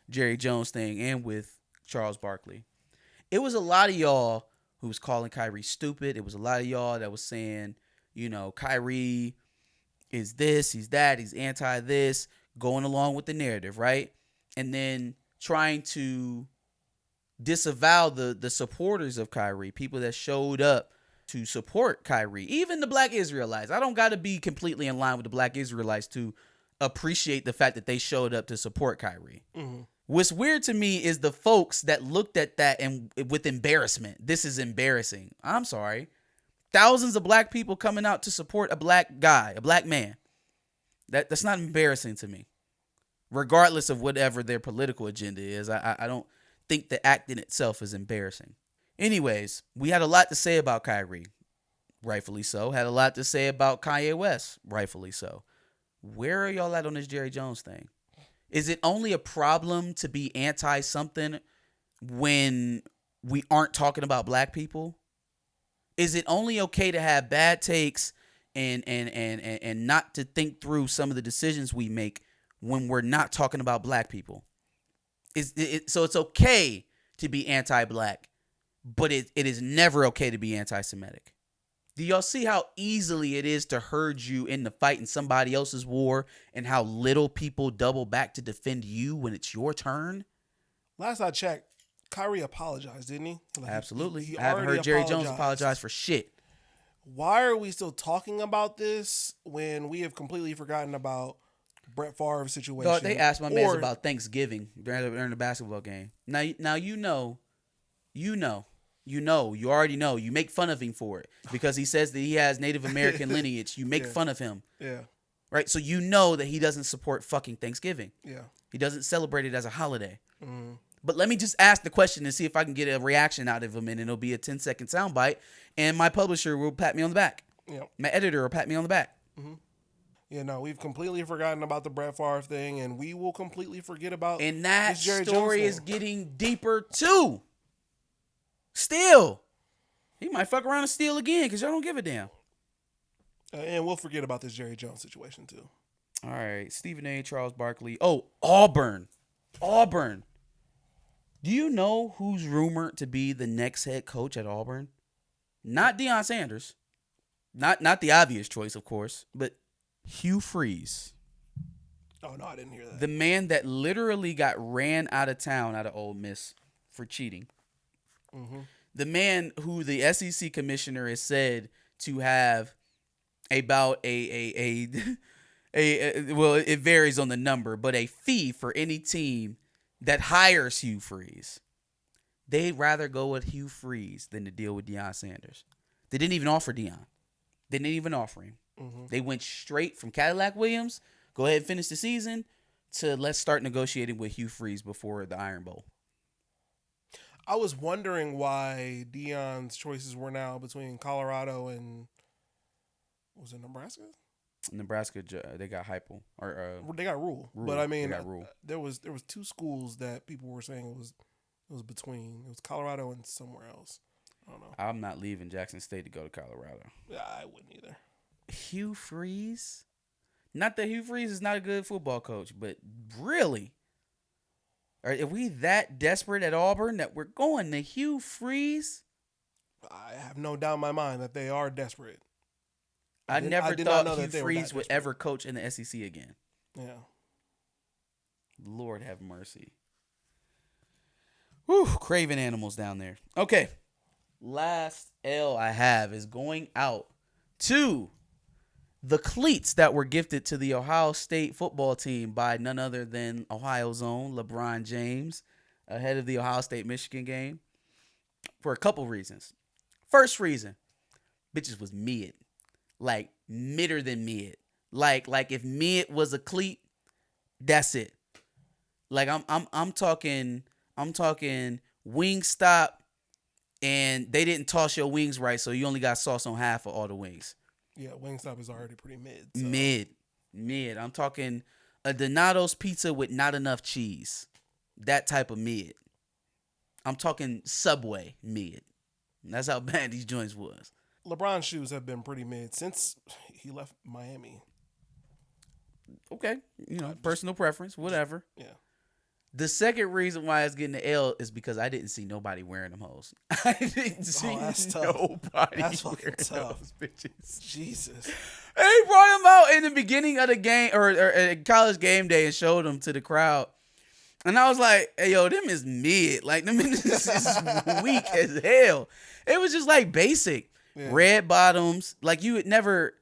Jerry Jones thing and with Charles Barkley. It was a lot of y'all who was calling Kyrie stupid. It was a lot of y'all that was saying, you know, Kyrie is this, he's that, he's anti this, going along with the narrative, right? And then trying to disavow the supporters of Kyrie, people that showed up to support Kyrie, even the black Israelites. I don't got to be completely in line with the black Israelites to appreciate the fact that they showed up to support Kyrie. Mm-hmm. What's weird to me is the folks that looked at that and with embarrassment. This is embarrassing. I'm sorry. Thousands of black people coming out to support a black guy, a black man. That's not embarrassing to me. Regardless of whatever their political agenda is, I don't think the act in itself is embarrassing. Anyways, we had a lot to say about Kyrie, rightfully so. Had a lot to say about Kanye West, rightfully so. Where are y'all at on this Jerry Jones thing? Is it only a problem to be anti-something when we aren't talking about black people? Is it only okay to have bad takes and not to think through some of the decisions we make when we're not talking about black people? So it's okay to be anti-black, but it is never okay to be anti-Semitic. Do y'all see how easily it is to herd you into fighting somebody else's war and how little people double back to defend you when it's your turn? Last I checked, Kyrie apologized, didn't he? Absolutely. I haven't heard Jerry Jones apologize for shit. Why are we still talking about this when we have completely forgotten about Brett Favre's situation? Dog, they asked my man about Thanksgiving during the basketball game. Now you already know. You make fun of him for it because he says that he has Native American lineage. You make fun of him. Yeah. Right? So you know that he doesn't support fucking Thanksgiving. Yeah. He doesn't celebrate it as a holiday. Mm. But let me just ask the question and see if I can get a reaction out of him, and it'll be a 10-second soundbite, and my publisher will pat me on the back. Yep. My editor will pat me on the back. Mm-hmm. Yeah, no, we've completely forgotten about the Brett Favre thing, and we will completely forget about and that this Jerry story Jones is getting deeper too. Still, he might fuck around and steal again because y'all don't give a damn. And we'll forget about this Jerry Jones situation too. All right, Stephen A. Charles Barkley. Oh, Auburn. Do you know who's rumored to be the next head coach at Auburn? Not Deion Sanders. Not the obvious choice, of course, but Hugh Freeze. Oh, no, I didn't hear that. The man that literally got ran out of town out of Ole Miss for cheating. Mm-hmm. The man who the SEC commissioner has said to have about well, it varies on the number, but a fee for any team that hires Hugh Freeze. They'd rather go with Hugh Freeze than to deal with Deion Sanders. They didn't even offer Deion. They didn't even offer him. Mm-hmm. They went straight from Cadillac Williams, go ahead and finish the season, to let's start negotiating with Hugh Freeze before the Iron Bowl. I was wondering why Deion's choices were now between Colorado and, was it Nebraska? Nebraska, they got Heupel or they got Rule. But I mean, Rule. There was two schools that people were saying it was between. It was Colorado and somewhere else. I don't know. I'm not leaving Jackson State to go to Colorado. Yeah, I wouldn't either. Hugh Freeze? Not that Hugh Freeze is not a good football coach, but really? Are we that desperate at Auburn that we're going to Hugh Freeze? I have no doubt in my mind that they are desperate. I never thought Hugh Freeze would ever coach in the SEC again. Yeah. Lord have mercy. Whew, craving animals down there. Okay. Last L I have is going out to the cleats that were gifted to the Ohio State football team by none other than Ohio's own LeBron James. ahead of the Ohio State-Michigan game for a couple reasons. First reason, bitches was mid. Like, midder than mid. Like if mid was a cleat, that's it. Like I'm talking Wingstop, and they didn't toss your wings right, so you only got sauce on half of all the wings. Yeah, Wingstop is already pretty mid. So. Mid. I'm talking a Donato's pizza with not enough cheese. That type of mid. I'm talking Subway mid. That's how bad these joints was. LeBron's shoes have been pretty mid since he left Miami. Okay, personal preference, whatever. Yeah. The second reason why it's getting the L is because I didn't see nobody wearing them hoes. I didn't see nobody That's wearing fucking tough. those bitches. Jesus. They brought them out in the beginning of the game or at college game day and showed them to the crowd. And I was like, hey, yo, them is mid. Like, them is weak as hell. It was just like basic. Yeah. Red bottoms. Like, you never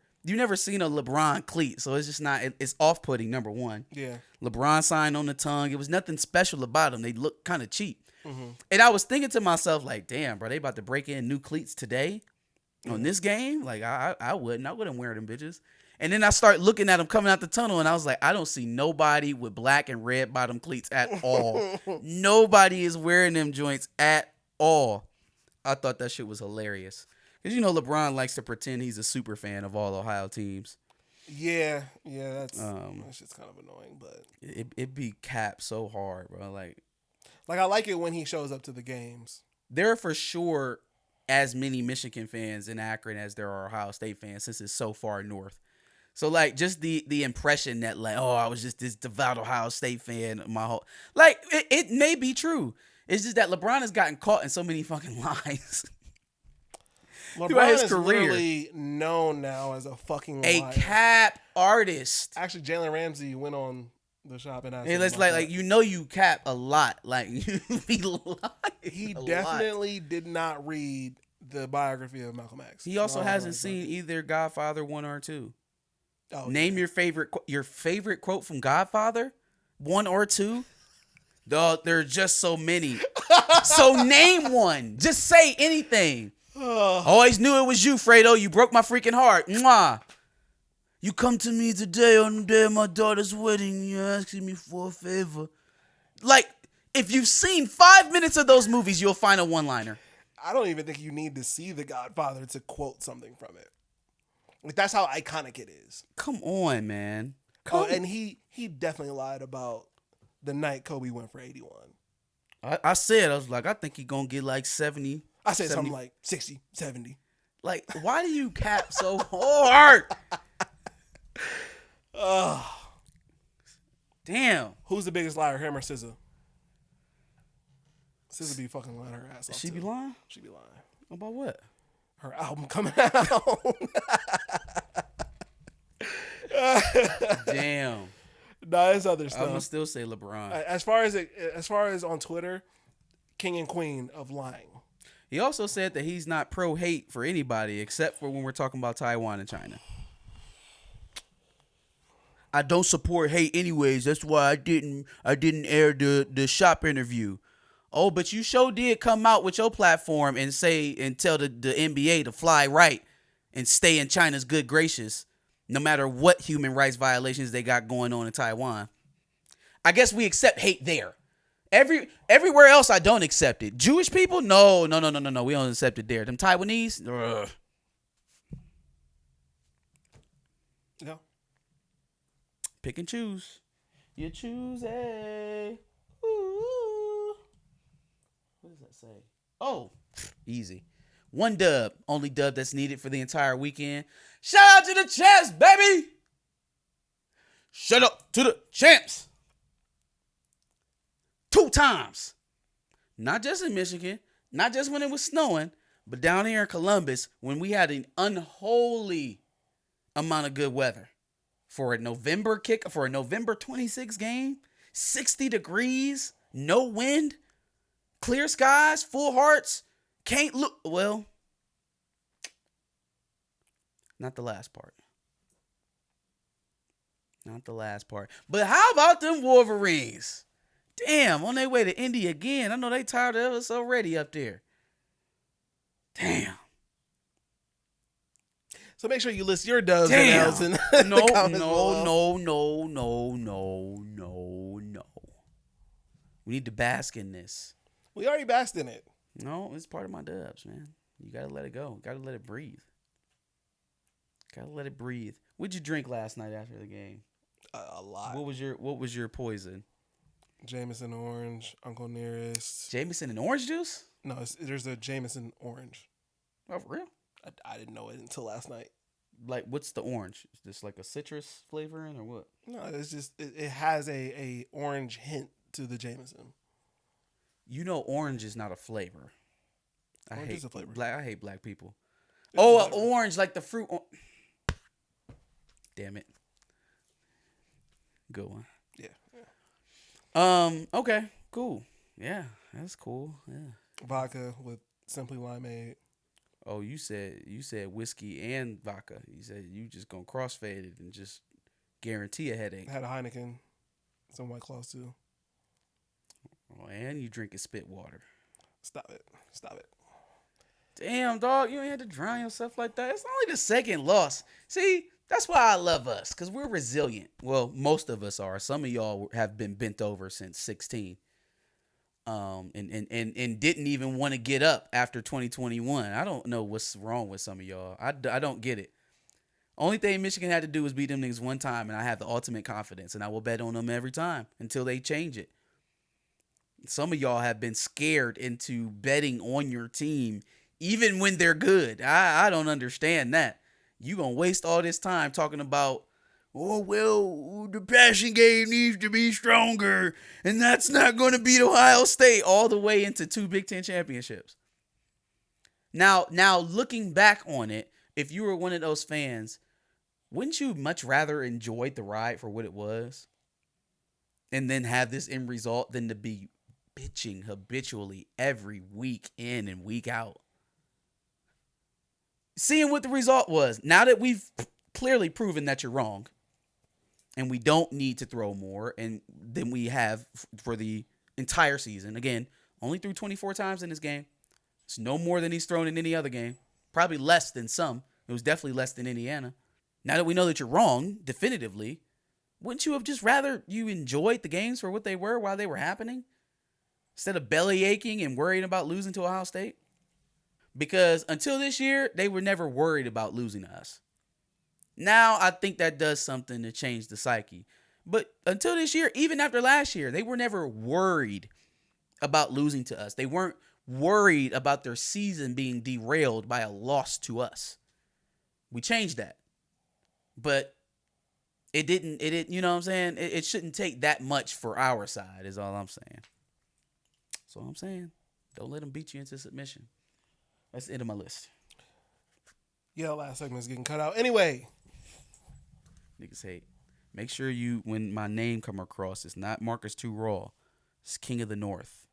seen a LeBron cleat. So it's just not, it's off-putting, number one. Yeah. LeBron sign on the tongue. It was nothing special about them. They look kind of cheap. Mm-hmm. And I was thinking to myself, like, damn, bro, they about to break in new cleats today on this game? Like, I wouldn't wear them bitches. And then I start looking at them coming out the tunnel, and I was like, I don't see nobody with black and red bottom cleats at all. Nobody is wearing them joints at all. I thought that shit was hilarious. Because, LeBron likes to pretend he's a super fan of all Ohio teams. Yeah, that's just kind of annoying, but it be capped so hard, bro. Like I like it when he shows up to the games. There are for sure as many Michigan fans in Akron as there are Ohio State fans since it's so far north. So, like, just the impression that, like, oh, I was just this devout Ohio State fan my whole... Like, it may be true. It's just that LeBron has gotten caught in so many fucking lies. LeBron is literally known now as a fucking liar. Cap artist. Actually, Jalen Ramsey went on the shop and asked him about that. You cap a lot. Like, you be lying. He definitely did not read the biography of Malcolm X. He also hasn't seen either Godfather 1 or 2. Oh, Name your favorite quote from Godfather 1 or 2. Dog, there are just so many. So name one. Just say anything. Always knew it was you, Fredo. You broke my freaking heart. Mwah. You come to me today on the day of my daughter's wedding. You're asking me for a favor. Like, if you've seen 5 minutes of those movies, you'll find a one-liner. I don't even think you need to see The Godfather to quote something from it. Like, that's how iconic it is. Come on, man. And he definitely lied about the night Kobe went for 81. I was like, I think he's going to get like 70. I said 70. Something like 60, 70. Like, why do you cap so hard? Damn. Who's the biggest liar, him or SZA? SZA be fucking lying her ass off. She be lying? She be lying. About what? Her album coming out. Damn. Nah, it's other stuff. I'm gonna still say LeBron. As far as on Twitter, king and queen of lying. He also said that he's not pro hate for anybody except for when we're talking about Taiwan and China. I don't support hate anyways. That's why I didn't air the shop interview. Oh, but you sure did come out with your platform and say and tell the NBA to fly right and stay in China's good graces, no matter what human rights violations they got going on in Taiwan. I guess we accept hate there. Everywhere else, I don't accept it. Jewish people, no. We don't accept it there. Them Taiwanese, ugh. Yeah. Pick and choose. You choose a. Ooh. What does that say? Oh, easy. One dub. Only dub that's needed for the entire weekend. Shout out to the champs, baby. Shout out to the champs. 2 times. Not just in Michigan. Not just when it was snowing. But down here in Columbus when we had an unholy amount of good weather. For a November 26 game. 60 degrees. No wind. Clear skies. Full hearts. Can't look. Well. Not the last part. Not the last part. But how about them Wolverines? Damn, on their way to Indy again. I know they tired of us already up there. Damn. So make sure you list your dubs and L's in No, the comments below. no. We need to bask in this. We already basked in it. No, it's part of my dubs, man. You gotta let it go. Gotta let it breathe. Gotta let it breathe. What'd you drink last night after the game? A lot. What was your poison? Jameson orange, Uncle Nearest. Jameson and orange juice? No, there's a Jameson orange. Oh, for real? I didn't know it until last night. Like, what's the orange? Is this like a citrus flavoring or what? No, it's just it has a orange hint to the Jameson. You know, orange is not a flavor. Orange is a flavor. I hate black people. It's Oh, orange, like the fruit. Damn it. Good one. Yeah. Okay. Cool. Yeah, that's cool. Yeah. Vodka with Simply Limeade. Oh, you said whiskey and vodka. You said you just gonna crossfade it and just guarantee a headache. I had a Heineken, some White Claws too. Oh, and you drinking spit water. Stop it. Damn, dog, you ain't had to drown yourself like that. It's only the second loss. See, that's why I love us, because we're resilient. Well, most of us are. Some of y'all have been bent over since 16. And didn't even want to get up after 2021. I don't know what's wrong with some of y'all. I don't get it. Only thing Michigan had to do was beat them niggas one time, and I have the ultimate confidence, and I will bet on them every time until they change it. Some of y'all have been scared into betting on your team even when they're good. I don't understand that. You gonna waste all this time talking about, oh, well, the passing game needs to be stronger, and that's not going to beat Ohio State all the way into 2 Big Ten championships. Now, looking back on it, if you were one of those fans, wouldn't you much rather enjoy the ride for what it was and then have this end result than to be bitching habitually every week in and week out? Seeing what the result was, now that we've clearly proven that you're wrong, and we don't need to throw more and than we have for the entire season. Again, only threw 24 times in this game. It's no more than he's thrown in any other game. Probably less than some. It was definitely less than Indiana. Now that we know that you're wrong, definitively, wouldn't you have just rather you enjoyed the games for what they were while they were happening? Instead of belly aching and worrying about losing to Ohio State? Because until this year, they were never worried about losing to us. Now, I think that does something to change the psyche. But until this year, even after last year, they were never worried about losing to us. They weren't worried about their season being derailed by a loss to us. We changed that. But it didn't, you know what I'm saying? It shouldn't take that much for our side, is all I'm saying. That's all I'm saying. Don't let them beat you into submission. That's the end of my list. Yeah, last segment is getting cut out. Anyway. Niggas hate. Make sure you, when my name come across, it's not Marcus Too Raw. It's King of the North.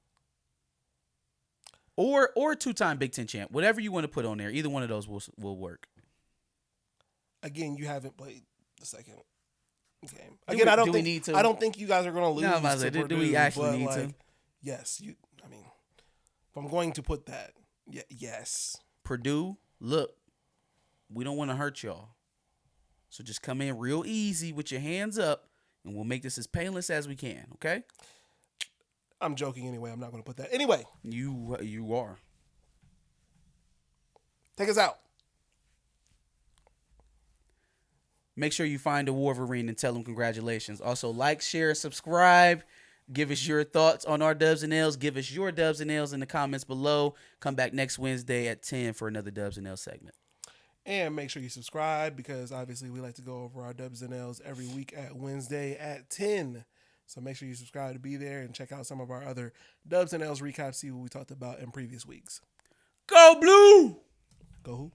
Or 2-time Big Ten champ. Whatever you want to put on there. Either one of those will work. Again, you haven't played the second game. Again, I don't think you guys are going to lose. No, to Purdue, do we actually need to? Yes. If I'm going to put that, yes. Purdue, look, we don't want to hurt y'all. So just come in real easy with your hands up, and we'll make this as painless as we can, okay? I'm joking anyway. I'm not going to put that. Anyway. You are. Take us out. Make sure you find a Wolverine and tell him congratulations. Also, like, share, subscribe. Give us your thoughts on our Dubs and L's. Give us your Dubs and L's in the comments below. Come back next Wednesday at 10 for another Dubs and L's segment. And make sure you subscribe because obviously we like to go over our Dubs and L's every week at Wednesday at 10. So make sure you subscribe to be there and check out some of our other Dubs and L's recaps, see what we talked about in previous weeks. Go Blue! Go who?